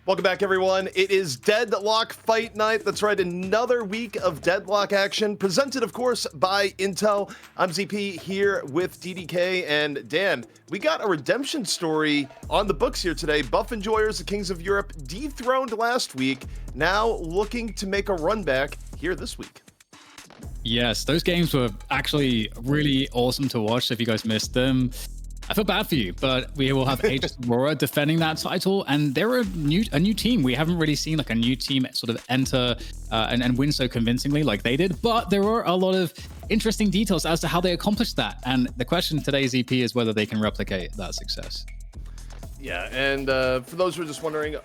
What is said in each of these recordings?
Welcome back, everyone. It is Deadlock Fight Night. That's right, another week of Deadlock action, presented, of course, by Intel. I'm ZP here with DDK and Dan. We got a redemption story on the books here today. Buff Enjoyers, the Kings of Europe, dethroned last week, now looking to make a run back here this week. Yes, those games were actually really awesome to watch. If you guys missed them, I feel bad for you, but we will have Aegis Aurora defending that title, and they're a new team. We haven't really seen like a new team sort of enter and win so convincingly like they did, but there are a lot of interesting details as to how they accomplished that. And the question today, ZP, is whether they can replicate that success. Yeah, and for those who are just wondering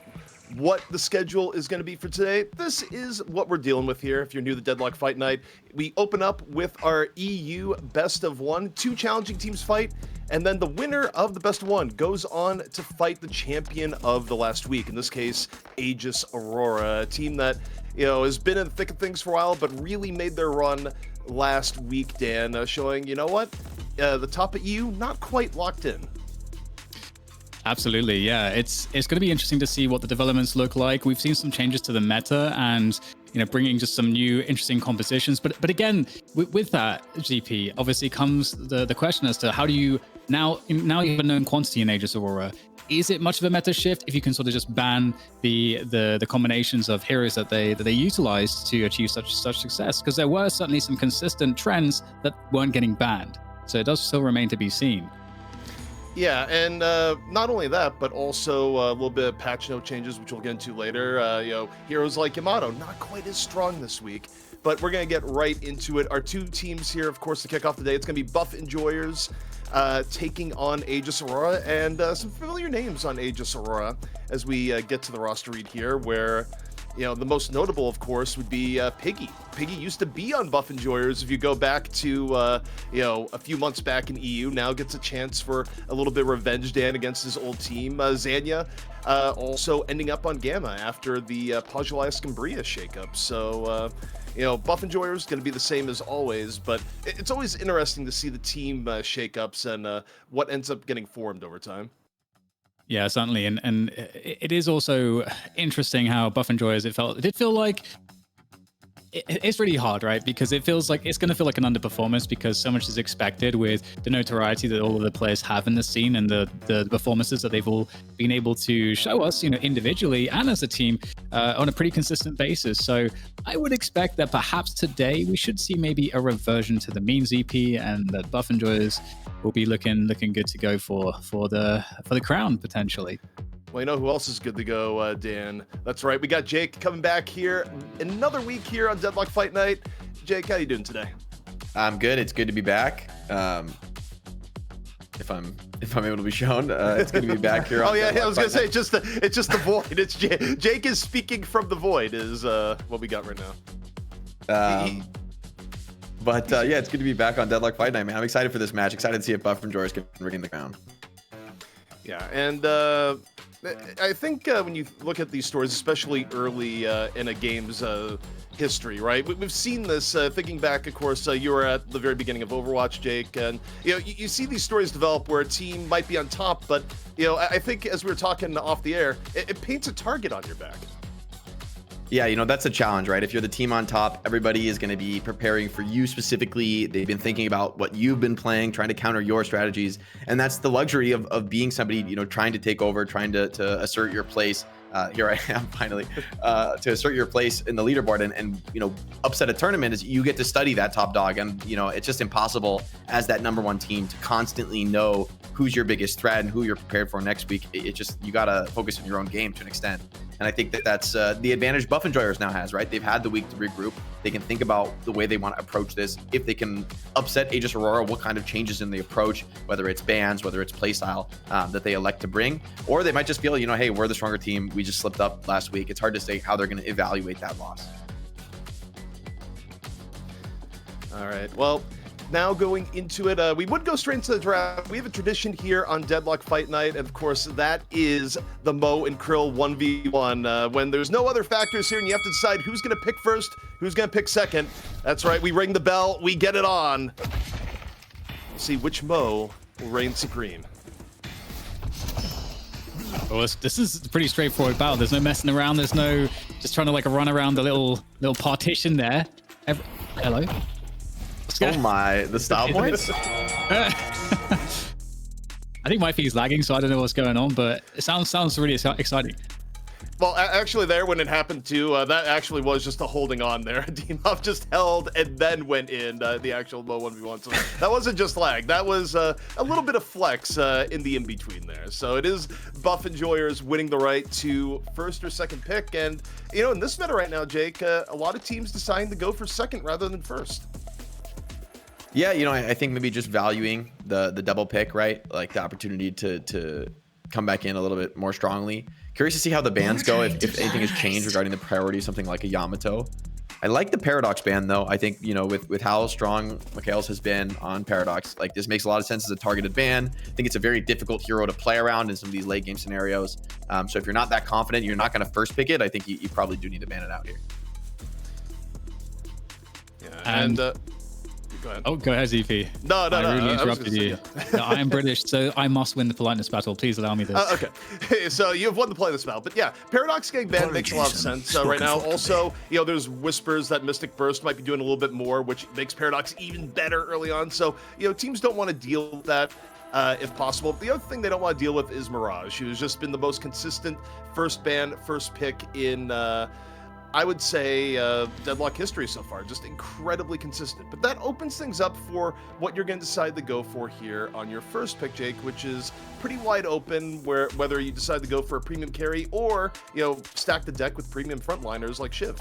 what the schedule is going to be for today, this is what we're dealing with here. If you're new to Deadlock Fight Night, we open up with our EU best of one. 2 challenging teams fight, and then the winner of the best of one goes on to fight the champion of the last week. In this case, Aegis Aurora, a team that, you know, has been in the thick of things for a while, but really made their run last week, Dan, showing, you know what, the top of EU, not quite locked in. Absolutely, yeah. It's going to be interesting to see what the developments look like. We've seen some changes to the meta, and bringing just some new interesting compositions. But again, with that, GP, obviously comes the question as to how do you now you have a known quantity in Aegis Aurora. Is it much of a meta shift if you can sort of just ban the combinations of heroes that they utilize to achieve such success? Because there were certainly some consistent trends that weren't getting banned, so it does still remain to be seen. Yeah, and not only that, but also a little bit of patch note changes, which we'll get into later. Heroes like Yamato, not quite as strong this week, but we're going to get right into it. Our 2 teams here, of course, to kick off the day, it's going to be Buff Enjoyers taking on Aegis Aurora, and some familiar names on Aegis Aurora as we get to the roster read here, where the most notable, of course, would be Piggy. Piggy used to be on Buff Enjoyers. If you go back to, a few months back in EU, now gets a chance for a little bit of revenge, Dan, against his old team. Zanya also ending up on Gamma after the Pajulai-Scumbria shakeup. So, Buff Enjoyers going to be the same as always, but it's always interesting to see the team shakeups and what ends up getting formed over time. Yeah, certainly, and it is also interesting how Buff Enjoyers it did feel like it's really hard, right? Because it feels like it's going to feel like an underperformance because so much is expected with the notoriety that all of the players have in the scene and the performances that they've all been able to show us, individually and as a team on a pretty consistent basis. So I would expect that perhaps today we should see maybe a reversion to the mean ZP, and that Buff Enjoyers will be looking good to go for the crown potentially. Well, you know who else is good to go, Dan? That's right, we got Jake coming back here. Another week here on Deadlock Fight Night. Jake, how you doing today? I'm good. It's good to be back. If I'm able to be shown, it's good to be back here. Oh yeah, I was gonna say it's just the void. It's Jake is speaking from the void is what we got right now. But yeah, it's good to be back on Deadlock Fight Night, man. I'm excited for this match. Excited to see if Buff Enjoyers can regain the crown. Yeah, and I think when you look at these stories, especially early in a game's history, right? We've seen this, thinking back, of course, you were at the very beginning of Overwatch, Jake, and you see these stories develop where a team might be on top, but I think as we were talking off the air, it paints a target on your back. Yeah, that's a challenge, right? If you're the team on top, everybody is going to be preparing for you specifically. They've been thinking about what you've been playing, trying to counter your strategies. And that's the luxury of being somebody, trying to take over, trying to assert your place. Here I am finally to assert your place in the leaderboard and upset a tournament is you get to study that top dog. And, it's just impossible as that #1 team to constantly know who's your biggest threat and who you're prepared for next week. You got to focus on your own game to an extent. And I think that's the advantage Buff Enjoyers now has, right? They've had the week to regroup. They can think about the way they want to approach this. If they can upset Aegis Aurora, what kind of changes in the approach, whether it's bans, whether it's playstyle that they elect to bring, or they might just feel, hey, we're the stronger team. We just slipped up last week. It's hard to say how they're going to evaluate that loss. All right, well, now going into it, we would go straight into the draft. We have a tradition here on Deadlock Fight Night, and of course, that is the Mo and Krill 1v1. When there's no other factors here and you have to decide who's going to pick first, who's going to pick second. That's right, we ring the bell, we get it on. We'll see which Mo will reign supreme. Well, this is a pretty straightforward battle. There's no messing around. There's no just trying to like run around the little partition there. Hello. Oh my, the style points. I think my feed's lagging, so I don't know what's going on, but it sounds really exciting. Well, actually, there when it happened too, that actually was just a holding on there. Demoff just held and then went in the actual Mo 1v1. So that wasn't just lag. That was a little bit of flex in the in-between there. So it is Buff Enjoyers winning the right to first or second pick. And, you know, in this meta right now, Jake, a lot of teams deciding to go for second rather than first. Yeah, you know, I think maybe just valuing the double pick, right? Like the opportunity to come back in a little bit more strongly. Curious to see how the bans go, if anything has changed regarding the priority of something like a Yamato. I like the Paradox ban though. I think, you know, with how strong Mikhail's has been on Paradox, like this makes a lot of sense as a targeted ban. I think it's a very difficult hero to play around in some of these late game scenarios. So if you're not that confident, you're not going to first pick it, I think you probably do need to ban it out here. Yeah, and go ahead. Oh, go ahead, ZP. No, I really interrupted you. Yeah. No, I am British, so I must win the politeness battle. Please allow me this. Okay, so you've won the politeness battle, but yeah, Paradox getting banned makes a lot of sense right now. Also, you know, there's whispers that Mystic Burst might be doing a little bit more, which makes Paradox even better early on. So, you know, teams don't want to deal with that. If possible. The other thing they don't want to deal with is Mirage, who's just been the most consistent first ban, first pick in, I would say, Deadlock history so far. Just incredibly consistent. But that opens things up for what you're going to decide to go for here on your first pick, Jake, which is pretty wide open, where whether you decide to go for a premium carry or, you know, stack the deck with premium frontliners like Shiv.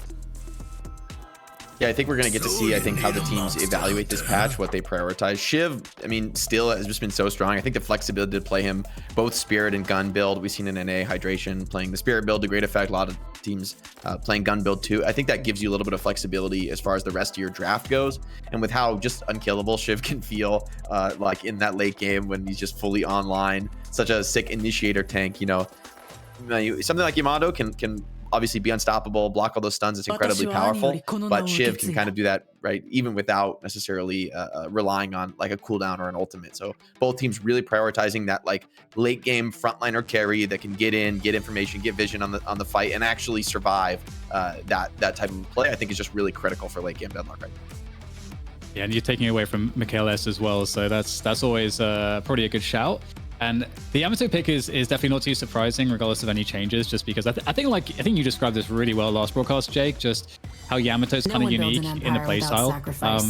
Yeah, I think we're going to get to see, I think, how the teams evaluate this patch, what they prioritize. Shiv, I mean, still has just been so strong. I think the flexibility to play him both Spirit and Gun build. We've seen in NA Hydration playing the Spirit build to great effect. A lot of teams playing Gun build too. I think that gives you a little bit of flexibility as far as the rest of your draft goes. And with how just unkillable Shiv can feel like in that late game when he's just fully online, such a sick initiator tank, you know, something like Yamato can obviously be unstoppable, block all those stuns. It's incredibly powerful, but Shiv can kind of do that, right, even without necessarily relying on like a cooldown or an ultimate. So both teams really prioritizing that like late game frontliner carry that can get in, get information, get vision on the fight, and actually survive that type of play. I think is just really critical for late game Deadlock right now. Yeah, and you're taking away from Mikhail S as well, so that's always probably a good shout. And the Yamato pick is definitely not too surprising, regardless of any changes, just because I think you described this really well last broadcast, Jake, just how Yamato's kind of unique in the playstyle,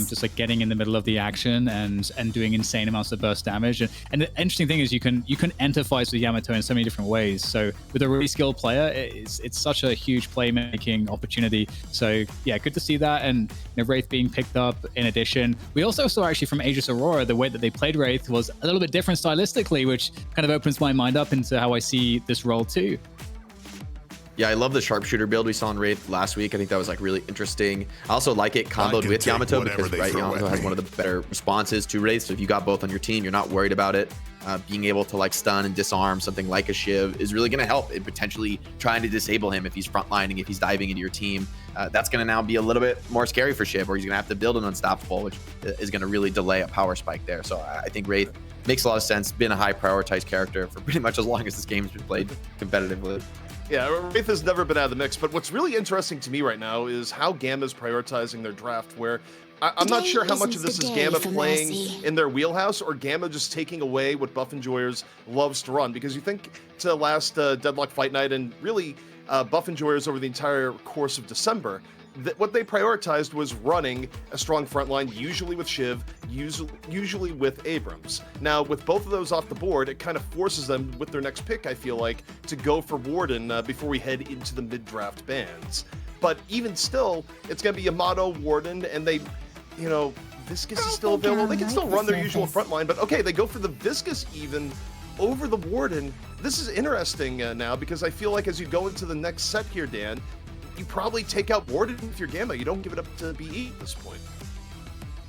just like getting in the middle of the action and doing insane amounts of burst damage. And the interesting thing is you can enter fights with Yamato in so many different ways. So with a really skilled player, it's such a huge playmaking opportunity. So yeah, good to see that. And you know, Wraith being picked up in addition. We also saw actually from Aegis Aurora, the way that they played Wraith was a little bit different stylistically, which kind of opens my mind up into how I see this role too. Yeah, I love the sharpshooter build we saw in Wraith last week. I think that was like really interesting. I also like it comboed with Yamato because right, Yamato has one of the better responses to Wraith. So if you got both on your team, you're not worried about it. Being able to like stun and disarm something like a Shiv is really going to help in potentially trying to disable him if he's frontlining, if he's diving into your team. That's going to now be a little bit more scary for Shiv, where he's going to have to build an unstoppable, which is going to really delay a power spike there. So I think Wraith makes a lot of sense. Been a high prioritized character for pretty much as long as this game's been played competitively. Yeah, Wraith has never been out of the mix, but what's really interesting to me right now is how Gamma's prioritizing their draft, where I'm not sure how much of this is Gamma playing in their wheelhouse or Gamma just taking away what Buff Enjoyers loves to run. Because you think to last Deadlock Fight Night and really Buff Enjoyers over the entire course of December, what they prioritized was running a strong front line, usually with Shiv, usually with Abrams. Now, with both of those off the board, it kind of forces them, with their next pick, I feel like, to go for Warden before we head into the mid-draft bans. But even still, it's going to be Yamato, Warden, and they, you know, Viscous is still available. They can still run their usual front line, but okay, they go for the Viscous even over the Warden. This is interesting now, because I feel like as you go into the next set here, Dan, you probably take out Warden with your Gamma. You don't give it up to BE at this point.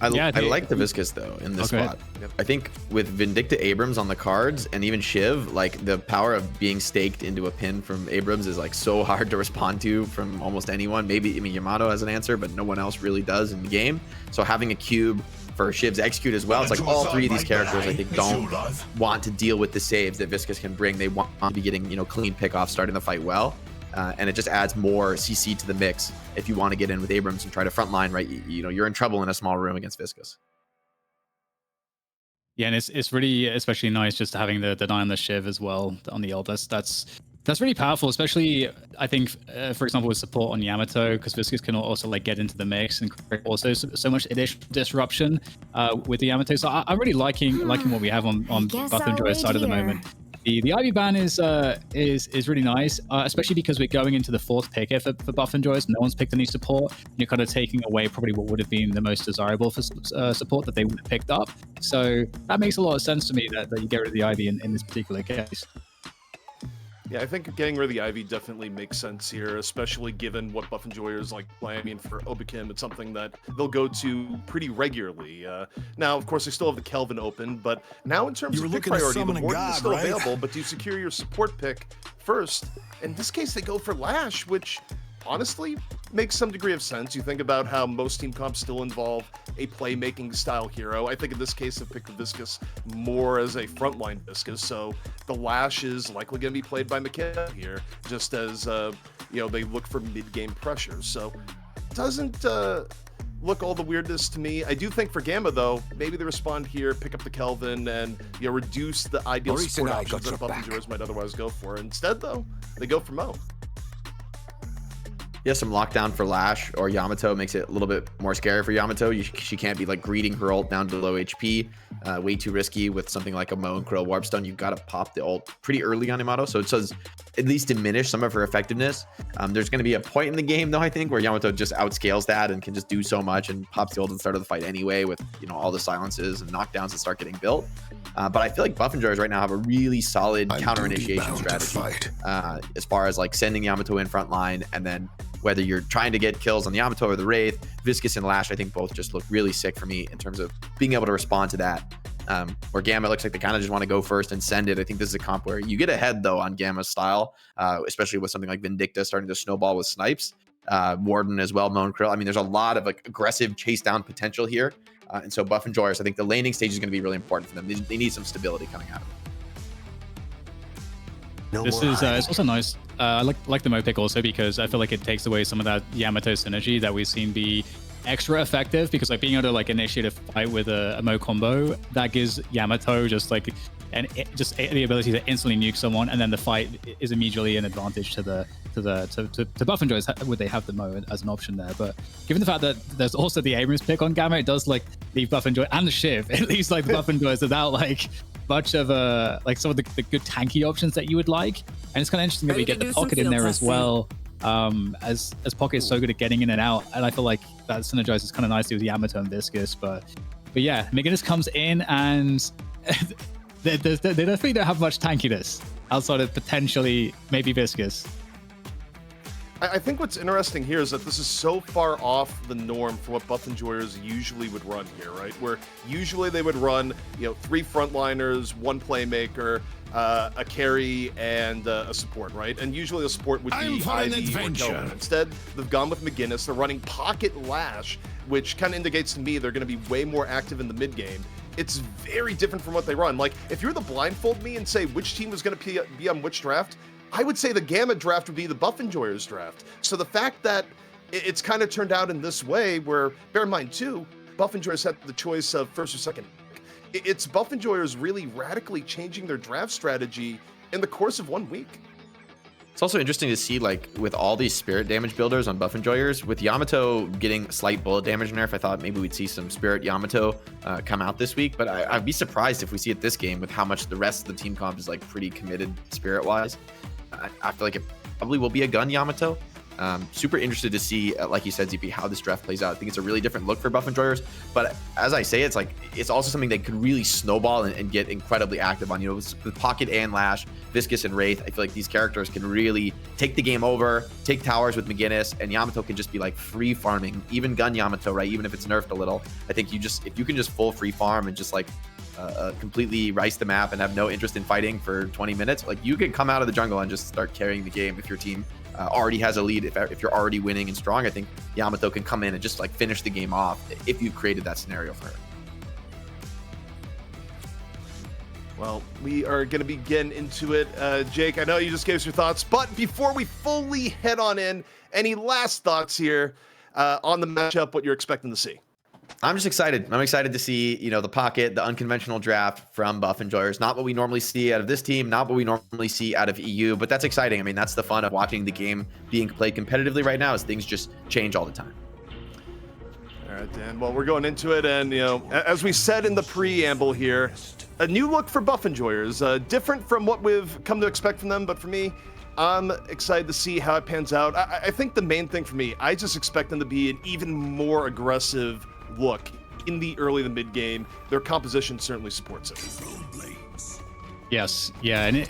I like the Viscous though in this spot. Yep. I think with Vindicta Abrams on the cards and even Shiv, like the power of being staked into a pin from Abrams is like so hard to respond to from almost anyone. Maybe, I mean, Yamato has an answer, but no one else really does in the game. So having a cube for Shiv's execute as well. It's like all three of these characters, I think, don't want to deal with the saves that Viscous can bring. They want to be getting, you know, clean pickoffs, starting the fight well. And it just adds more CC to the mix if you want to get in with Abrams and try to frontline, right? You know, you're in trouble in a small room against Viscous. Yeah, and it's really especially nice just having the deny on the Shiv as well on the ult. That's really powerful, especially I think, for example, with support on Yamato, because Viscous can also like get into the mix and create also so much additional disruption with the Yamato. So I'm really liking what we have on Buff and Joy's side at the moment. The Ivy ban is really nice, especially because we're going into the fourth pick here for Buff and Joyous. No one's picked any support. You're kind of taking away probably what would have been the most desirable for support that they would have picked up. So that makes a lot of sense to me that you get rid of the Ivy in this particular case. Yeah, I think getting rid of the Ivy definitely makes sense here, especially given what Buff Enjoyers like play. I mean, for Obikim, it's something that they'll go to pretty regularly. Now, of course, they still have the Kelvin open, but now in terms of pick priority, the Warden is still available, but do you secure your support pick first? In this case, they go for Lash, which honestly makes some degree of sense. You think about how most team comps still involve a playmaking style hero. I think in this case, I've picked Viscous more as a frontline Viscous, so the Lash is likely going to be played by McKenna here, just as you know, they look for mid-game pressure. So doesn't look all the weirdness to me. I do think for Gamma though, maybe they respond here, pick up the Kelvin, and you know, reduce the ideal support options that Buff Enjoyers might otherwise go for. Instead though, they go for Mo. Yeah, some lockdown for Lash or Yamato makes it a little bit more scary for Yamato. She can't be like greeting her ult down to low HP. Way too risky with something like a Mo and Krill Warpstone. You've got to pop the ult pretty early on Yamato, so it does at least diminish some of her effectiveness. There's going to be a point in the game though, I think, where Yamato just outscales that and can just do so much and pops the ult at the start of the fight anyway with, you know, all the silences and knockdowns that start getting built. But I feel like Buff Enjoyers right now have a really solid counter initiation strategy as far as like sending Yamato in front line, and then whether you're trying to get kills on the Yamato or the Wraith, Viscous and Lash, I think both just look really sick for me in terms of being able to respond to that. Where Gamma looks like they kind of just want to go first and send it. I think this is a comp where you get ahead though on Gamma's style, especially with something like Vindicta starting to snowball with snipes. Warden as well, Moan Krill. I mean, there's a lot of like aggressive chase down potential here. And so Buff Enjoyers, I think the laning stage is going to be really important for them. They need some stability coming out of it. This is it's also nice. I like the Mo pick also because I feel like it takes away some of that Yamato synergy that we've seen be extra effective, because like being able to like initiate a fight with a Mo combo, that gives Yamato just like just the ability to instantly nuke someone, and then the fight is immediately an advantage to Buff Enjoyers would they have the Mo as an option there. But given the fact that there's also the Abrams pick on Gamma, it does like leave Buff Enjoy and the Shiv, it leaves like the Buff Enjoyers without like much of like some of the good tanky options that you would like. And it's kind of interesting that we get the Pocket in there as well, as Pocket is so good at getting in and out, and I feel like that synergizes kind of nicely with Yamato and Viscous. But yeah, McGinnis comes in and they definitely don't have much tankiness outside of potentially maybe Viscous. I think what's interesting here is that this is so far off the norm for what Buff Enjoyers usually would run here, right? Where usually they would run, you know, 3 frontliners, 1 playmaker, a carry, and a support, right? And usually a support would be Ivy or Kelvin. Instead, they've gone with McGinnis. They're running Pocket Lash, which kind of indicates to me they're going to be way more active in the mid game. It's very different from what they run. Like, if you were to blindfold me and say which team was going to be on which draft, I would say the Gamma draft would be the Buff Enjoyers draft. So the fact that it's kind of turned out in this way, where, bear in mind too, Buff Enjoyers had the choice of first or second. It's Buff Enjoyers really radically changing their draft strategy in the course of 1 week. It's also interesting to see, like, with all these spirit damage builders on Buff Enjoyers, with Yamato getting slight bullet damage nerf, I thought maybe we'd see some spirit Yamato come out this week, but I'd be surprised if we see it this game with how much the rest of the team comp is like pretty committed spirit wise. I feel like it probably will be a gun Yamato. Super interested to see, like you said, ZP, how this draft plays out. I think it's a really different look for Buff Enjoyers, but as I say, it's also something that could really snowball and get incredibly active on. You know, with Pocket and Lash, Viscous and Wraith, I feel like these characters can really take the game over, take towers with McGinnis, and Yamato can just be like free farming, even gun Yamato, right? Even if it's nerfed a little, I think if you can just full free farm and just like completely rice the map and have no interest in fighting for 20 minutes, like you can come out of the jungle and just start carrying the game if your team already has a lead. If you're already winning and strong, I think Yamato can come in and just like finish the game off if you've created that scenario for her. Well, we are going to be getting into it. Jake, I know you just gave us your thoughts, but before we fully head on in, any last thoughts here on the matchup, what you're expecting to see? I'm just excited. I'm excited to see, the pocket, the unconventional draft from Buff Enjoyers. Not what we normally see out of this team, not what we normally see out of EU, but that's exciting. I mean, that's the fun of watching the game being played competitively right now, is things just change all the time. All right, Dan. Well, we're going into it, and as we said in the preamble here, a new look for Buff Enjoyers, different from what we've come to expect from them. But for me, I'm excited to see how it pans out. I think the main thing for me, I just expect them to be an even more aggressive look in the early to mid game. Their composition certainly supports it. Yes, yeah, and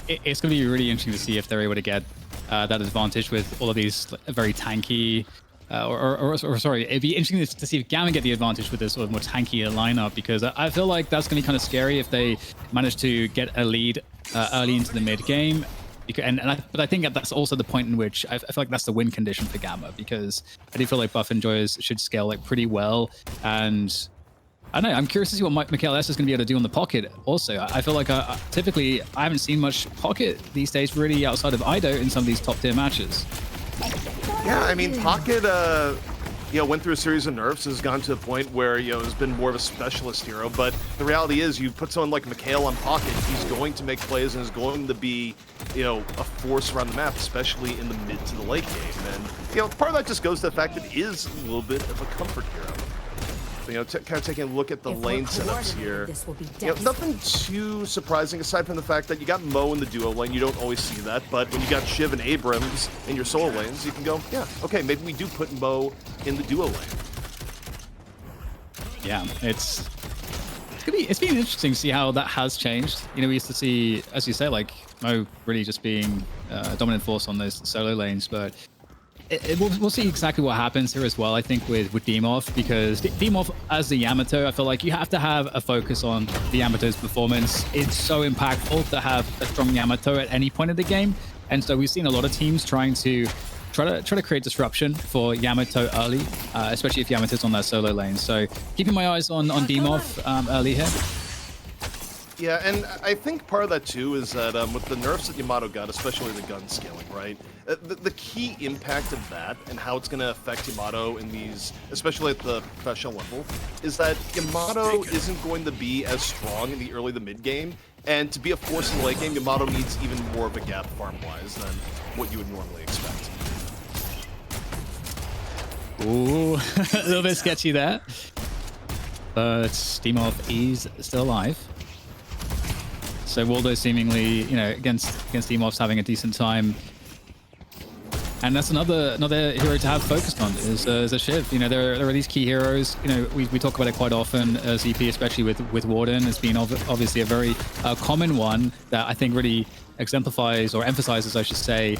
it's going to be really interesting to see if they're able to get that advantage with all of these very tanky. Or sorry, it'd be interesting to see if Gamma get the advantage with this sort of more tanky lineup, because I feel like that's going to be kind of scary if they manage to get a lead early into the mid game. But I think that's also the point in which I feel like that's the win condition for Gamma, because I do feel like Buff Enjoyers should scale like pretty well. And I don't know, I'm curious to see what Mikael S is going to be able to do on the pocket also. I feel like typically I haven't seen much pocket these days really outside of Ido in some of these top tier matches. Yeah, I mean, Pocket, went through a series of nerfs, has gone to a point where, has been more of a specialist hero. But the reality is, you put someone like Mikael on Pocket, he's going to make plays and is going to be, a force around the map, especially in the mid to the late game. And, part of that just goes to the fact that it is a little bit of a comfort hero. Kind of taking a look at the lane setups here. Nothing too surprising aside from the fact that you got Mo in the duo lane. You don't always see that, but when you got Shiv and Abrams in your solo lanes, you can go, yeah, okay, maybe we do put Mo in the duo lane. Yeah, it's been interesting to see how that has changed. We used to see, as you say, like Mo really just being a dominant force on those solo lanes, but we'll see exactly what happens here as well, I think, with Demorph, because Demorph as the Yamato, I feel like you have to have a focus on the Yamato's performance. It's so impactful to have a strong Yamato at any point of the game. And so we've seen a lot of teams trying to create disruption for Yamato early, especially if Yamato's on that solo lane. So keeping my eyes on Demorph early here. Yeah, and I think part of that too is that with the nerfs that Yamato got, especially the gun scaling, right? The key impact of that and how it's going to affect Yamato in these, especially at the professional level, is that Yamato isn't going to be as strong in the early to mid game, and to be a force in the late game, Yamato needs even more of a gap farm-wise than what you would normally expect. Ooh, a little bit sketchy there. But Demorph is still alive. So Waldo seemingly, against Demorph's having a decent time. And that's another hero to have focused on is a Shiv. There are these key heroes. We talk about it quite often. ZP, especially with Warden, has been obviously a very common one that I think really exemplifies or emphasizes, I should say,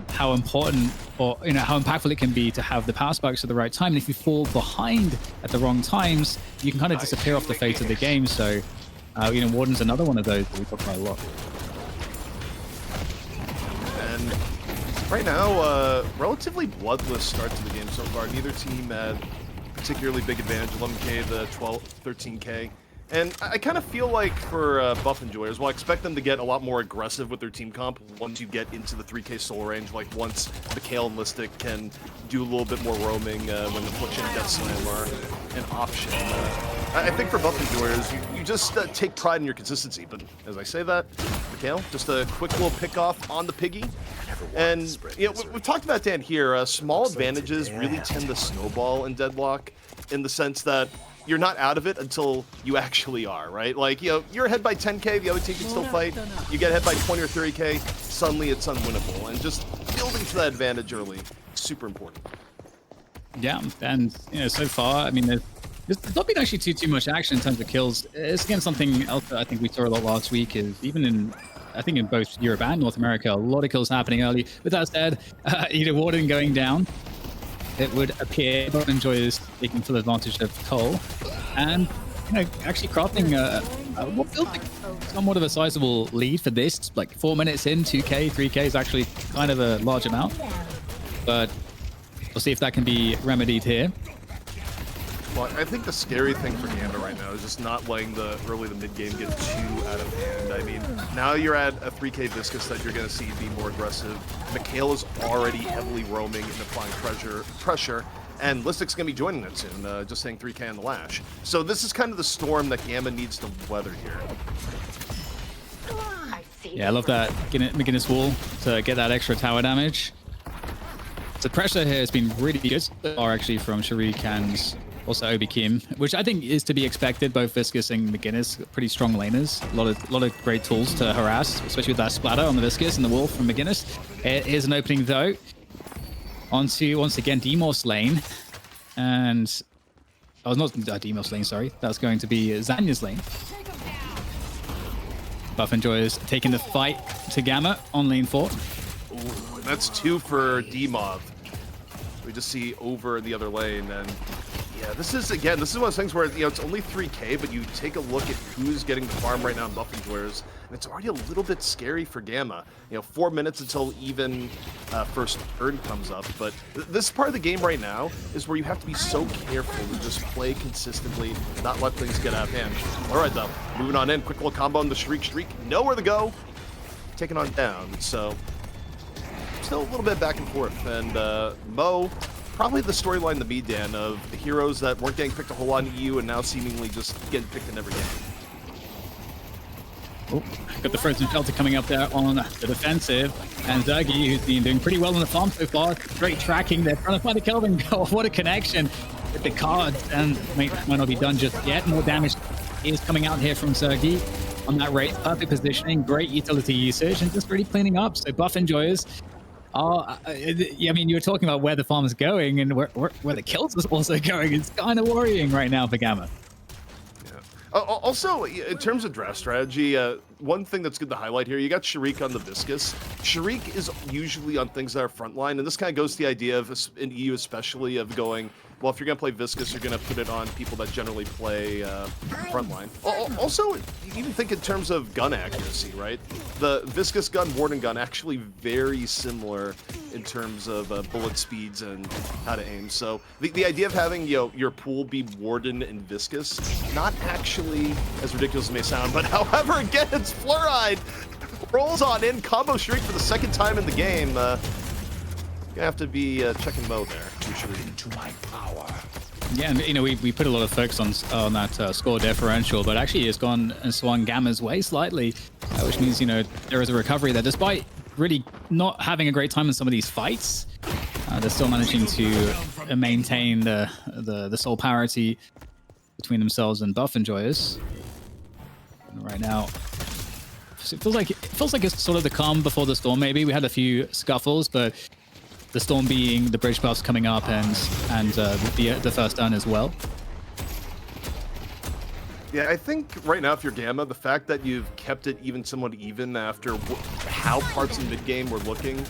how important or how impactful it can be to have the power spikes at the right time. And if you fall behind at the wrong times, you can kind of disappear off the face of the game. So, Warden's another one of those that we talk about a lot. And right now, relatively bloodless start to the game so far. Neither team had particularly big advantage, 11k to 13k. And I kind of feel like for Buff Enjoyers, well, I expect them to get a lot more aggressive with their team comp once you get into the 3k soul range, like once Mikael and Listic can do a little bit more roaming when Affliction and Death Slam are an option. I think for Buff Enjoyers, you just take pride in your consistency, but as I say that, Mikael, just a quick little pick off on the piggy. And we've talked about Dan here, small advantages really tend to snowball in Deadlock in the sense that you're not out of it until you actually are, right? Like, you're ahead by 10k, the other team can still fight. You get ahead by 20 or 30k, suddenly it's unwinnable. And just building to that advantage early, super important. Yeah, and so far, I mean, there's not been actually too much action in terms of kills. It's again something else that I think we saw a lot last week is even in both Europe and North America, a lot of kills happening early. With that said, Warden going down, it would appear Buff Enjoyers taking full advantage of Cole and actually crafting what feels like somewhat of a sizable lead for this. Like 4 minutes in, 2k, 3k is actually kind of a large amount, but we'll see if that can be remedied here. Well, I think the scary thing for Gamma right now is just not letting the early to mid game get too out of hand. I mean, now you're at a 3K Viscus that you're going to see be more aggressive. Mikhail is already heavily roaming and applying pressure, and Listic's going to be joining that soon, just saying 3K on the Lash. So this is kind of the storm that Gamma needs to weather here. Yeah, I love that McGinnis wall to get that extra tower damage. The pressure here has been really good so far, actually, from Sharik and also Obi Kim, which I think is to be expected. Both Viscus and McGinnis, pretty strong laners. A lot of great tools to harass, especially with that splatter on the Viscus and the wolf from McGinnis. Here's an opening, though, onto, once again, Demor's lane. And... oh, not Demor's lane, sorry. That's going to be Zanya's lane. Buffenjoy is taking the fight to Gamma on lane 4. Ooh, that's 2 for Demov. We just see over in the other lane, and yeah, this is one of those things where, you know, it's only 3K, but you take a look at who's getting the farm right now in Buffenjoyers, and it's already a little bit scary for Gamma. You know, 4 minutes until even first turn comes up, but this part of the game right now is where you have to be so careful to just play consistently, not let things get out of hand. All right, though, moving on in, quick little combo on the Shriek Streak, nowhere to go, taken on down, so still a little bit back and forth, and Mo, probably the storyline to me, Dan, of the heroes that weren't getting picked a whole lot in EU and now seemingly just getting picked in every game. Oh, got the frozen shelter coming up there on the defensive, and Zergy, who's been doing pretty well on the farm so far. Great tracking there, trying to find a Kelvin. Oh, what a connection with the cards, and might not be done just yet. More damage is coming out here from Zergy on that rate. Perfect positioning, great utility usage, and just really cleaning up. So Buffenjoyers. I mean, you were talking about where the farm is going and where the kills is also going. It's kind of worrying right now for Gamma. Also, in terms of draft strategy, one thing that's good to highlight here, you got Sharik on the Viscus. Sharik is usually on things that are frontline, and this kind of goes to the idea of, in EU especially, of going, well, if you're going to play Viscus, you're going to put it on people that generally play frontline. Also, you even think in terms of gun accuracy, right? The Viscus gun, Warden gun, actually very similar in terms of bullet speeds and how to aim. So the idea of having, you know, your pool be Warden and Viscus, not actually as ridiculous as it may sound, but however, again, it's Fluoride. Rolls on in, combo Shriek for the second time in the game. Gonna have to be checking Mo there. Into my power. Yeah, and you know, we put a lot of focus on that score differential, but actually it's gone and swung Gamma's way slightly, which means, you know, there is a recovery there. Despite really not having a great time in some of these fights, they're still managing to maintain the soul parity between themselves and Buffenjoyers. Right now, it feels like it's sort of the calm before the storm. Maybe we had a few scuffles, but the storm being the bridge buffs coming up and the first turn as well. Yeah, I think right now, if you're Gamma, the fact that you've kept it even somewhat even after how parts of the mid game were looking,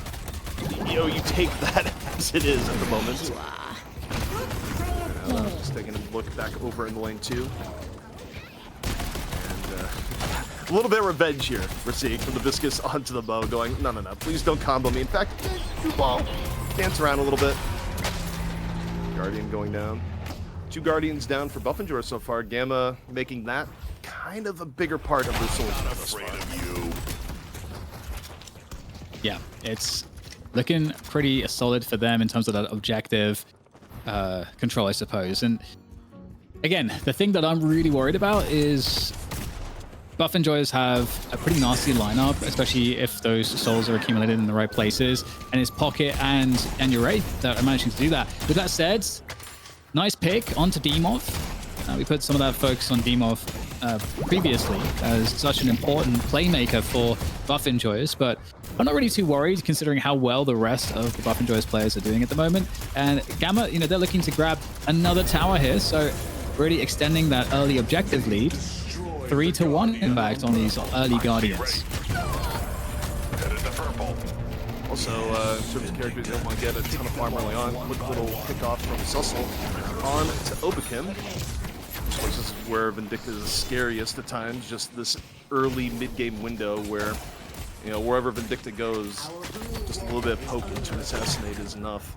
you know, you take that as it is at the moment. Just taking a look back over in the lane 2. A little bit of revenge here we're seeing from the Viscus onto the Mo, going, no, please don't combo me. In fact, ball, dance around a little bit. Guardian going down. 2 Guardians down for Buffenjoy so far. Gamma making that kind of a bigger part of their souls thus far. Yeah, it's looking pretty solid for them in terms of that objective control, I suppose. And again, the thing that I'm really worried about is Buffenjoyers have a pretty nasty lineup, especially if those souls are accumulated in the right places. And it's Pocket and Ure that are managing to do that. With that said, nice pick onto Demov. We put some of that focus on Demov previously as such an important playmaker for Buffenjoyers, but I'm not really too worried considering how well the rest of the Buffenjoyers players are doing at the moment. And Gamma, you know, they're looking to grab another tower here, so really extending that early objective lead. 3-1 impact on these early Guardians. Also, in terms of characters, you don't want to get a ton of farm early on. Quick little kickoff from Sussel on to Obikim. This is where Vindicta is scariest at times, just this early mid-game window where, you know, wherever Vindicta goes, just a little bit of poke into assassinate is enough.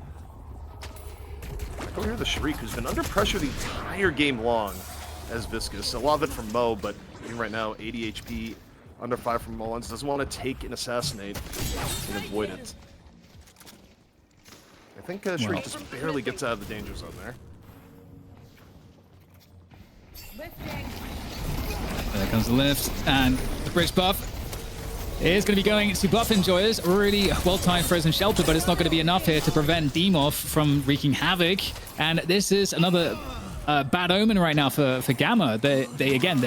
Go here, the Shriek, who's been under pressure the entire game long as Viscous. A lot of it from Mo, but even right now, 80 HP, under 5 from Mullins. Doesn't want to take and assassinate and avoid it. I think Shriek just barely gets out of the danger zone there. There comes the lift, and the bridge buff is going to be going to Buff Enjoyers. Really well-timed Frozen Shelter, but it's not going to be enough here to prevent Demoff from wreaking havoc. And this is another bad omen right now for Gamma. They're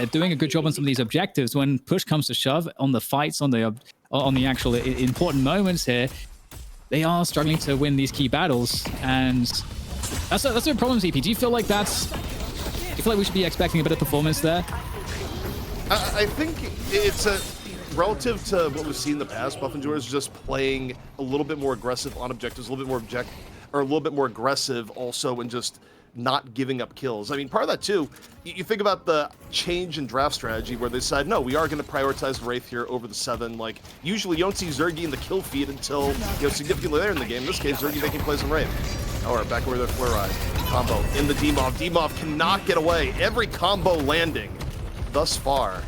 doing a good job on some of these objectives. When push comes to shove on the fights, on the actual important moments here, they are struggling to win these key battles. And that's a problem, ZP. Do you feel like we should be expecting a bit of performance there? I think it's relative to what we've seen in the past. Buff Enjoyers just playing a little bit more aggressive on objectives, a little bit more aggressive also, and just not giving up kills. I mean, part of that too, you think about the change in draft strategy where they decide, no, we are going to prioritize Wraith here over the 7. Like, usually you don't see Zergy in the kill feed until, significantly later in the game. In this case, Zergy making plays on Wraith. All right, back over there, Flare Ride. Combo in the Demoff. Demoff cannot get away. Every combo landing thus far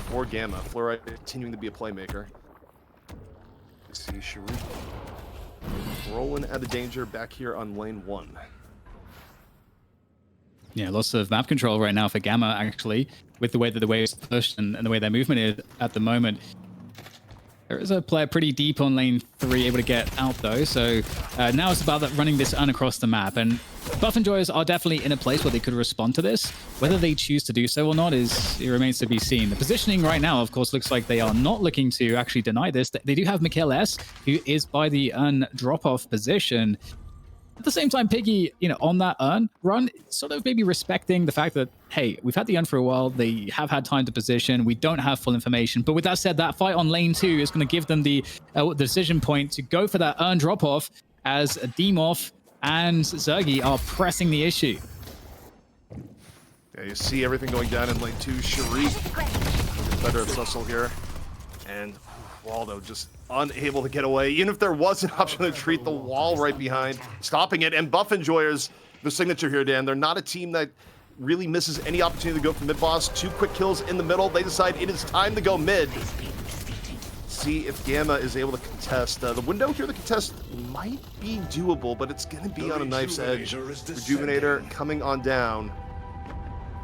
for Gamma. Flare Ride continuing to be a playmaker. Let's see, Sharif rolling out of danger back here on lane 1. Yeah, lots of map control right now for Gamma, actually, with the way that the waves pushed and the way their movement is at the moment. There is a player pretty deep on lane 3, able to get out, though. So now it's about running this across the map. And Buff Enjoyers are definitely in a place where they could respond to this. Whether they choose to do so or not it remains to be seen. The positioning right now, of course, looks like they are not looking to actually deny this. They do have Mikhail S, who is by the drop-off position. At the same time, Piggy, on that run, sort of maybe respecting the fact that, hey, we've had the for a while. They have had time to position. We don't have full information. But with that said, that fight on lane 2 is going to give them the decision point to go for that drop-off as Demoff and Zergy are pressing the issue. Yeah, you see everything going down in lane 2. Sharik better at Sussel here. And Waldo just unable to get away. Even if there was an option to treat the wall right behind, stopping it. And Buff Enjoyers, the signature here, Dan, they're not a team that really misses any opportunity to go for mid-boss. 2 quick kills in the middle. They decide it is time to go mid. See if Gamma is able to contest. The window here to contest might be doable, but it's going to be on a knife's edge. Rejuvenator coming on down.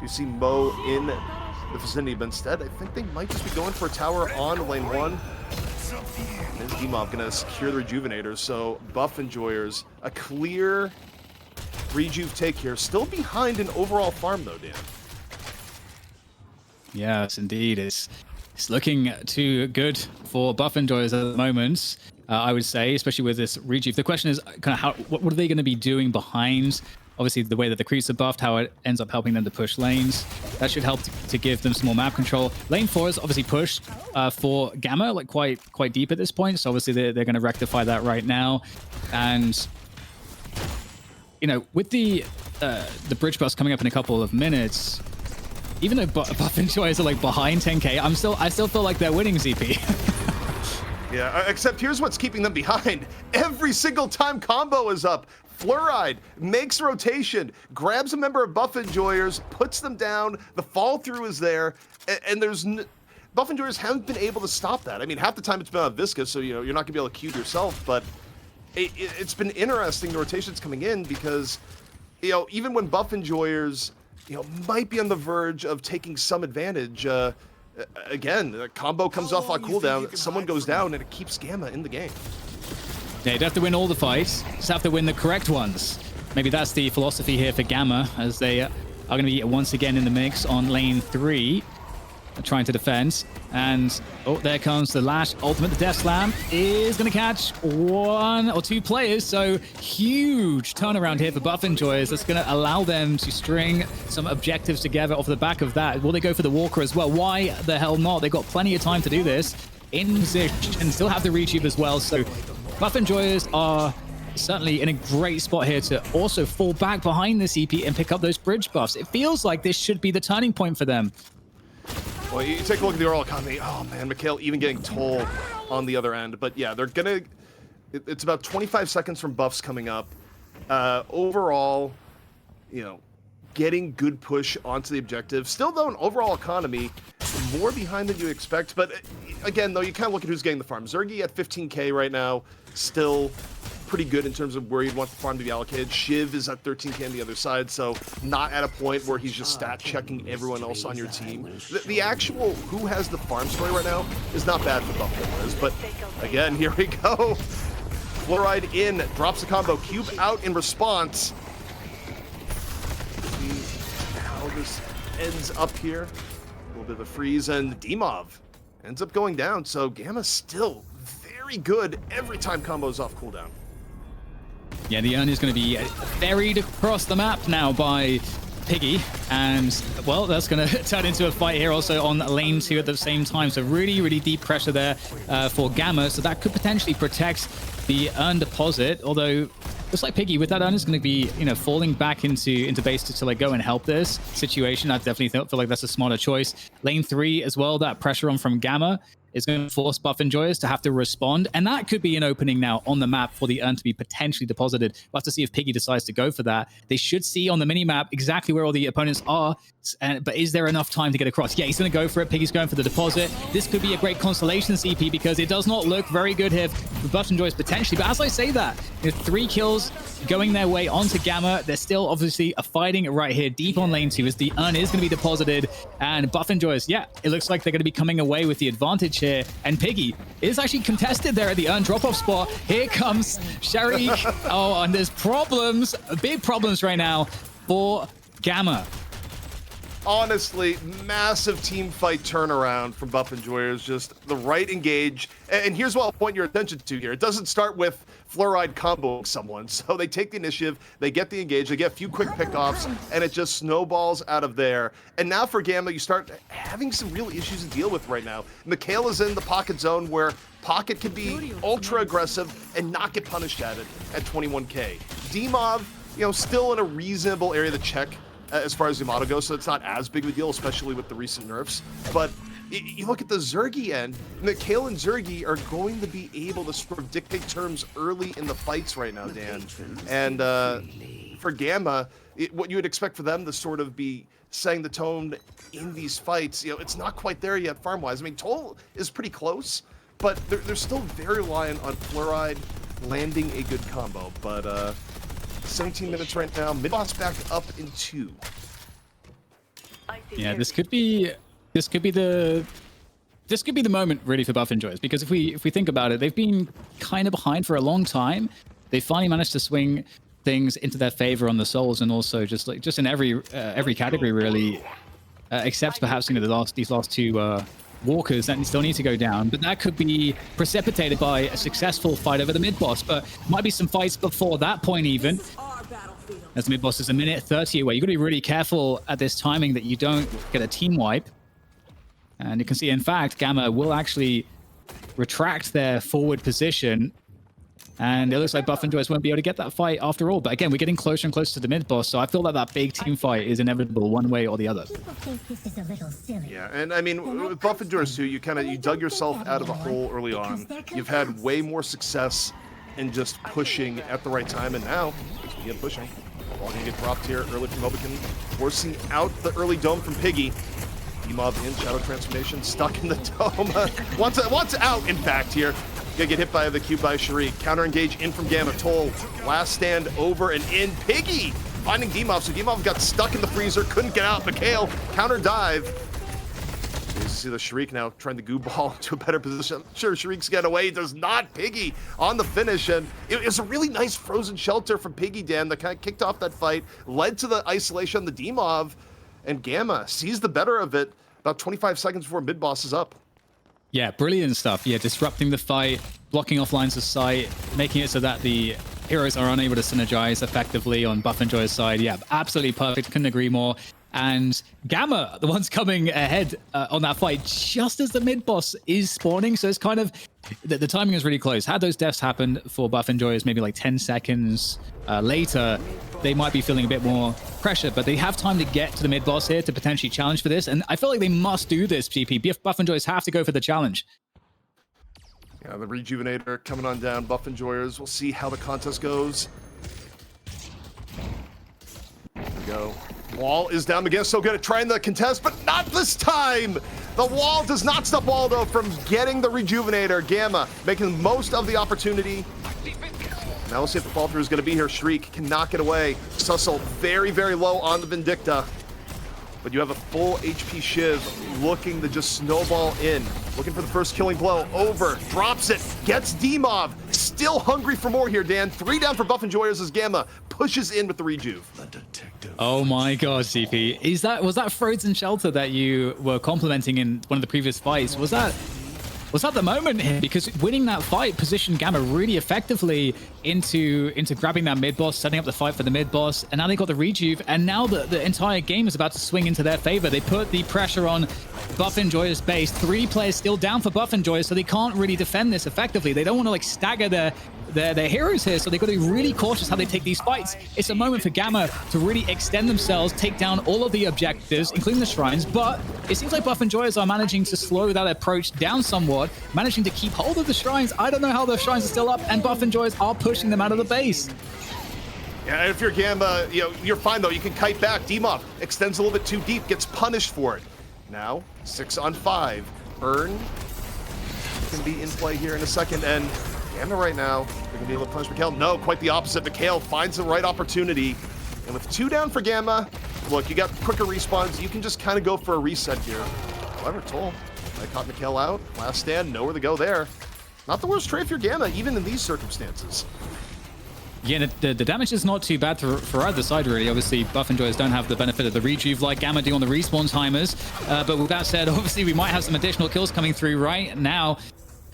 You see Mo in the vicinity, but instead, I think they might just be going for a tower on lane 1. And is Demoff going to secure the Rejuvenator? So Buff Enjoyers, a clear Rejuve take here. Still behind in overall farm, though, Dan. Yes, indeed. It's looking too good for Buff Enjoyers at the moment, I would say, especially with this Rejuve. The question is kind of what are they going to be doing behind? Obviously, the way that the creeps are buffed, how it ends up helping them to push lanes. That should help to give them some more map control. Lane 4 is obviously pushed for Gamma, like quite deep at this point. So obviously they're going to rectify that right now. And with the bridge bus coming up in a couple of minutes, even though Buff Enjoyers are like behind 10k, I still feel like they're winning, ZP. Yeah, except here's what's keeping them behind. Every single time combo is up, Fluoride makes rotation, grabs a member of Buff Enjoyers, puts them down, the fall through is there, and there's Buff Enjoyers haven't been able to stop that. I mean, half the time it's been on Viscous, so you're not gonna be able to cube yourself, but it's been interesting, the rotations coming in, because even when Buff Enjoyers might be on the verge of taking some advantage, again, the combo comes off on cooldown, someone goes down, and it keeps Gamma in the game. Yeah, you don't have to win all the fights, just have to win the correct ones. Maybe that's the philosophy here for Gamma, as they are going to be once again in the mix on lane 3, trying to defend. And, there comes the Lash ultimate. The Death Slam is going to catch 1 or 2 players, so huge turnaround here for Buff Enjoyers. That's going to allow them to string some objectives together off the back of that. Will they go for the Walker as well? Why the hell not? They've got plenty of time to do this. In position, still have the Rejuve as well, so Buff Enjoyers are certainly in a great spot here to also fall back behind the CP and pick up those bridge buffs. It feels like this should be the turning point for them. Well, you take a look at the overall economy. Oh, man, Mikhail even getting toll on the other end. But, yeah, they're going to... It's about 25 seconds from buffs coming up. Overall, getting good push onto the objective. Still, though, an overall economy more behind than you expect. But again, though, you kind of look at who's getting the farm. Zergy at 15K right now, still pretty good in terms of where you'd want the farm to be allocated. Shiv is at 13K on the other side, so not at a point where he's just stat checking everyone else on your team. The actual who has the farm story right now is not bad for Buffalo, but again, here we go. Fluoride in, drops the combo, cube out in response. See how this ends up here. A little bit of a freeze, and Dimov ends up going down, so Gamma's still very good every time combo's off cooldown. Yeah, the urn is going to be ferried across the map now by Piggy, and well, that's going to turn into a fight here also on lane 2 at the same time. So really deep pressure there for Gamma, so that could potentially protect the urn deposit, although looks like Piggy with that urn is going to be, falling back into base to like go and help this situation. I definitely feel like that's a smarter choice. Lane 3 as well, that pressure on from Gamma is going to force Buff Enjoyers to have to respond, and that could be an opening now on the map for the urn to be potentially deposited. We'll have to see if Piggy decides to go for that. They should see on the mini-map exactly where all the opponents are, but is there enough time to get across? Yeah, he's going to go for it. Piggy's going for the deposit. This could be a great consolation CP because it does not look very good here for Buff Enjoyers potentially, but as I say that, 3 kills going their way onto Gamma. They're still obviously fighting right here deep on lane 2 as the urn is going to be deposited, and Buff Enjoyers, yeah, it looks like they're going to be coming away with the advantage here, and Piggy is actually contested there at the urn drop-off spot. Here comes Sharik. Oh, and there's problems, big problems right now for Gamma. Honestly, massive team fight turnaround from Buff Enjoyers, just the right engage. And here's what I'll point your attention to here. It doesn't start with Fluoride comboing someone. So they take the initiative, they get the engage, they get a few quick pickoffs, and it just snowballs out of there. And now for Gamma, you start having some real issues to deal with right now. Mikhail is in the pocket zone where Pocket can be ultra aggressive and not get punished at it at 21K. Dimov, still in a reasonable area to check as far as Yamato goes, so it's not as big of a deal, especially with the recent nerfs. But you look at the Zergy end, Mikhail and Zergy are going to be able to sort of dictate terms early in the fights right now, Dan. And for Gamma, what you would expect for them to sort of be setting the tone in these fights, it's not quite there yet farm-wise. I mean, Toll is pretty close, but they're still very reliant on Fluoride landing a good combo. But 17 minutes right now, mid-boss back up in 2. Yeah, this could be the moment really for Buff Enjoyers, because if we think about it, they've been kind of behind for a long time. They finally managed to swing things into their favor on the souls, and also just in every category really, except perhaps these last 2 walkers that still need to go down, but that could be precipitated by a successful fight over the mid-boss. But might be some fights before that point even, as the mid-boss is a minute 30 away. You've got to be really careful at this timing that you don't get a team wipe. And you can see, in fact, Gamma will actually retract their forward position, and it looks like Buff Enjoyers won't be able to get that fight after all. But again, we're getting closer and closer to the mid-boss, so I feel like that big team fight is inevitable one way or the other. Yeah, and I mean, with Buff Enjoyers too, you dug yourself out of the hole early on. You've had way more success in just pushing at the right time, and now you get pushing. Ball gonna get dropped here early from Mobican, forcing out the early dome from Piggy. Dimov in Shadow Transformation, stuck in the dome. wants out, in fact, here. Gonna get hit by the cube by Sharik. Counter engage in from Gamma. Toll. Last stand over and in. Piggy finding Dimov. So Dimov got stuck in the freezer, couldn't get out. Mikhail counter dive. You see the Sharik now trying to goo ball to a better position. Sure, Sharik's getting away. Does not. Piggy on the finish. And it was a really nice frozen shelter from Piggy, Dan, that kind of kicked off that fight, led to the isolation on the Dimov, and Gamma sees the better of it about 25 seconds before mid-boss is up. Yeah, brilliant stuff. Yeah, disrupting the fight, blocking off lines of sight, making it so that the heroes are unable to synergize effectively on Buff Enjoyer's side. Yeah, absolutely perfect. Couldn't agree more. And Gamma, the ones coming ahead on that fight just as the mid-boss is spawning. So it's kind of, the timing is really close. Had those deaths happened for Buff Enjoyers maybe like 10 seconds later, they might be feeling a bit more pressure, but they have time to get to the mid-boss here to potentially challenge for this. And I feel like they must do this, GP. Buff Enjoyers have to go for the challenge. Yeah, the Rejuvenator coming on down. Buff Enjoyers. We'll see how the contest goes. go. Wall is down again, so good at trying the contest, but not this time! The wall does not stop Wall, though, from getting the Rejuvenator. Gamma making the most of the opportunity. Now we'll see if the fall through is going to be here. Shriek cannot get away. Sussel very, very low on the Vindicta. But you have a full HP Shiv looking to just snowball in. Looking for the first killing blow. Over. Drops it. Gets D-Mob. Still hungry for more here, Dan. 3 down for Buff Enjoyers as Gamma pushes in with the rejuve. Oh my god, CP. Was that frozen shelter that you were complimenting in one of the previous fights? Was that the moment here? Because winning that fight positioned Gamma really effectively into grabbing that mid boss, setting up the fight for the mid boss, and now they got the rejuve, and now the entire game is about to swing into their favor. They put the pressure on Buff Enjoyers base. 3 players still down for Buff Enjoyers, so they can't really defend this effectively. They don't want to like stagger their heroes here, so they've got to be really cautious how they take these fights. It's a moment for Gamma to really extend themselves, take down all of the objectives, including the shrines, but it seems like Buff Enjoyers are managing to slow that approach down somewhat, managing to keep hold of the shrines. I don't know how the shrines are still up, and Buff Enjoyers are pushing them out of the base. Yeah, if you're Gamma, you're fine, though. You can kite back. D-Mob extends a little bit too deep, gets punished for it. Now, 6 on 5. Burn can be in play here in a second, and Gamma right now, they're going to be able to punish Mikhail. No, quite the opposite. Mikhail finds the right opportunity. And with 2 down for Gamma, look, you got quicker respawns. You can just kind of go for a reset here. However, Toll, I caught Mikhail out. Last stand, nowhere to go there. Not the worst trade for Gamma, even in these circumstances. Yeah, the damage is not too bad for either side, really. Obviously, Buff Enjoyers don't have the benefit of the rejuve like Gamma do on the respawn timers. But with that said, obviously, we might have some additional kills coming through right now.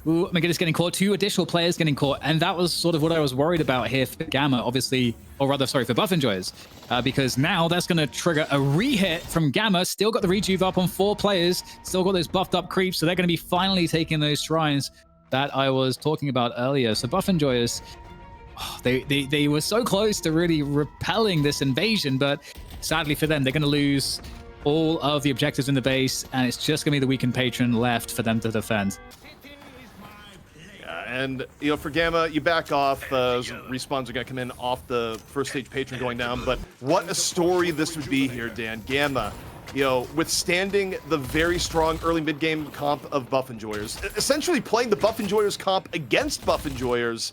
Ooh, Mega's getting caught, 2 additional players getting caught, and that was sort of what I was worried about here for Gamma, obviously, or rather, sorry, for Buff Enjoyers, because now that's going to trigger a re-hit from Gamma. Still got the rejuve up on 4 players, still got those buffed up creeps, so they're going to be finally taking those shrines that I was talking about earlier. So Buff Enjoyers, they were so close to really repelling this invasion, but sadly for them, they're going to lose all of the objectives in the base, and it's just going to be the weakened patron left for them to defend. And, for Gamma, you back off. Respawns are going to come in off the first stage patron going down. But what a story this would be here, Dan. Gamma, withstanding the very strong early mid-game comp of Buff Enjoyers. Essentially playing the Buff Enjoyers comp against Buff Enjoyers.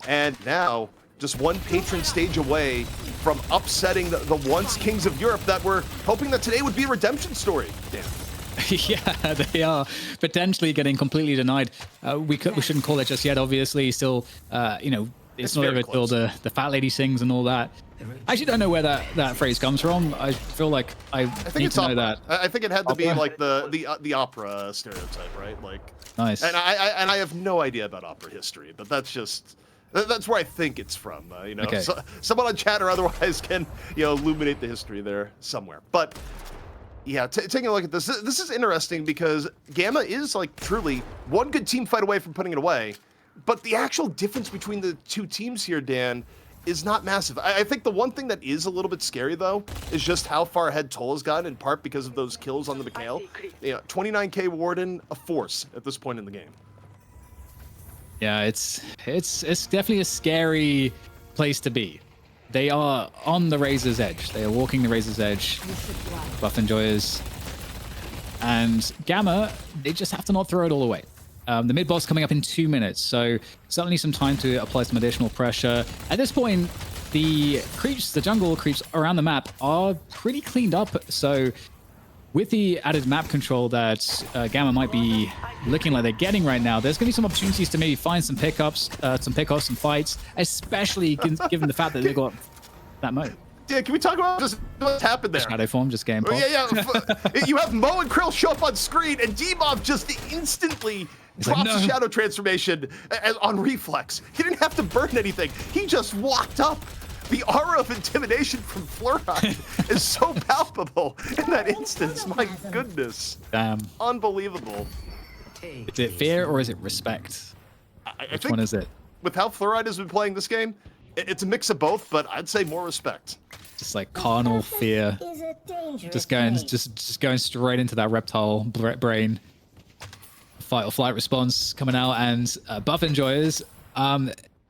And now, just 1 patron stage away from upsetting the once kings of Europe that were hoping that today would be a redemption story, Dan. Yeah, they are potentially getting completely denied. We shouldn't call it just yet, obviously. Still, it's not over till the fat lady sings and all that. I actually don't know where that phrase comes from. I feel like I think need to know that. I think it had to be like the opera stereotype, right? Like, nice. And I have no idea about opera history, but that's where I think it's from. Okay. So, someone on chat or otherwise can illuminate the history there somewhere. But yeah, taking a look at this is interesting because Gamma is like truly 1 good team fight away from putting it away, but the actual difference between the 2 teams here, Dan, is not massive. I think the one thing that is a little bit scary though is just how far ahead Toll has gotten, in part because of those kills on the Mikhail. 29k Warden, a force at this point in the game. Yeah, it's definitely a scary place to be. They are on the razor's edge. They are walking the razor's edge. Buff Enjoyers. And Gamma, they just have to not throw it all away. The mid-boss coming up in 2 minutes, so certainly some time to apply some additional pressure. At this point, the jungle creeps around the map are pretty cleaned up, so with the added map control that Gamma might be looking like they're getting right now, there's going to be some opportunities to maybe find some pickups, some fights, especially given the fact that they've got that mode. Yeah, can we talk about just what's happened there? Shadow form, just game pop. Yeah. You have Mo and Krill show up on screen, and D-Mob just instantly drops the shadow transformation on reflex. He didn't have to burn anything. He just walked up. The aura of intimidation from Fluoride is so palpable in that instance. My goodness. Damn. Unbelievable. Is it fear or is it respect? Which one is it? With how Fluoride has been playing this game, it's a mix of both, but I'd say more respect. Just like carnal fear. Just going straight into that reptile brain. Fight or flight response coming out, and Buff Enjoyers.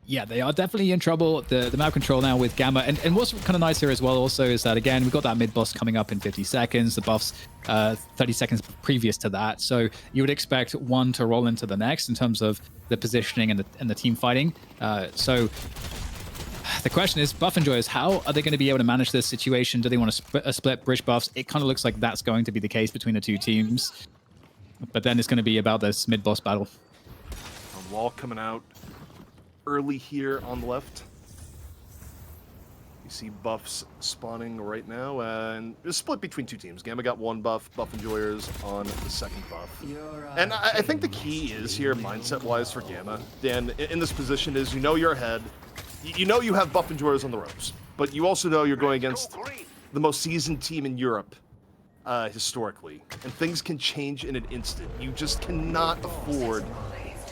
Yeah, they are definitely in trouble. The map control now with Gamma. And what's kind of nice here as well also is that, again, we've got that mid boss coming up in 50 seconds. The buffs 30 seconds previous to that. So you would expect one to roll into the next in terms of the positioning and the team fighting. So the question is, Buff Enjoyers, how are they going to be able to manage this situation? Do they want to split bridge buffs? It kind of looks like that's going to be the case between the two teams. But then it's going to be about this mid boss battle. A wall coming out early here on the left. You see buffs spawning right now, and it's split between two teams. Gamma got one buff, Buff Enjoyers on the second buff. And I think the key is here, mindset-wise for Gamma, Dan, in this position is, you know you're ahead. You know you have Buff Enjoyers on the ropes, but you also know you're going against the most seasoned team in Europe historically, and things can change in an instant. You just cannot afford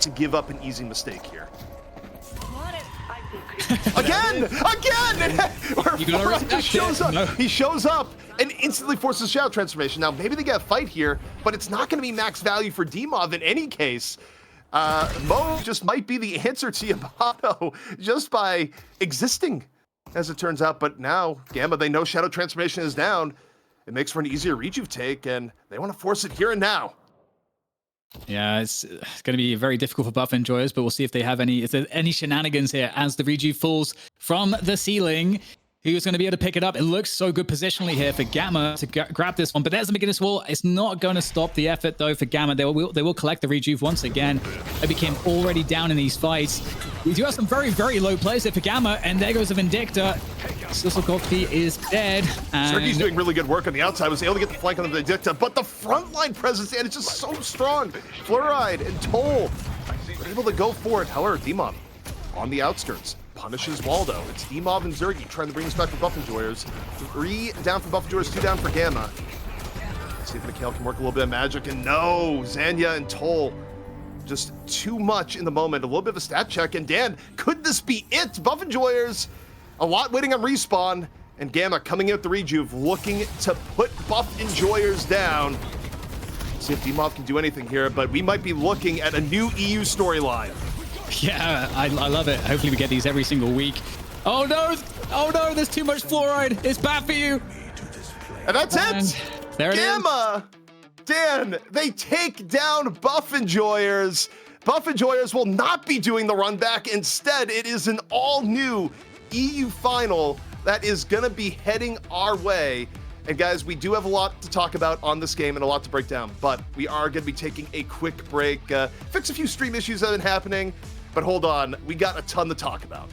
to give up an easy mistake here. Again! He shows up and instantly forces Shadow Transformation. Now, maybe they get a fight here, but it's not going to be max value for Demov in any case. Mo just might be the answer to Yamato just by existing, as it turns out. But now, Gamma, they know Shadow Transformation is down. It makes for an easier rejuve take, and they want to force it here and now. Yeah, it's going to be very difficult for Buff Enjoyers, but we'll see if they have any shenanigans here as the rejuve falls from the ceiling. Who's going to be able to pick it up? It looks so good positionally here for Gamma to grab this one, but there's the McGinnis wall. It's not going to stop the effort though for Gamma. They will collect the rejuve once again. They became already down in these fights. We do have some very, very low plays here for Gamma, and there goes the Vindicta. Slugfest is dead. Sergey's doing really good work on the outside. Was able to get the flank on the Vindicta, but the frontline presence, and it's just so strong. Fluoride and Toll are able to go for it. However, Demov on the outskirts punishes Waldo. It's Demov and Zergy trying to bring this back for Buff Enjoyers. 3 down for Buff Enjoyers, 2 down for Gamma. Let's see if Mikhail can work a little bit of magic, and no, Zanya and Toll just too much in the moment. A little bit of a stat check, and Dan, could this be it? Buff Enjoyers, a lot waiting on respawn, and Gamma coming out the rejuve, looking to put Buff Enjoyers down. See if Demov can do anything here, but we might be looking at a new EU storyline. Yeah, I love it. Hopefully we get these every single week. Oh no, there's too much fluoride. It's bad for you. And that's it. There it is. Gamma, Dan, they take down Buff Enjoyers. Buff Enjoyers will not be doing the run back. Instead, it is an all-new EU final that is going to be heading our way. And guys, we do have a lot to talk about on this game and a lot to break down, but we are going to be taking a quick break, fix a few stream issues that have been happening. But hold on, we got a ton to talk about.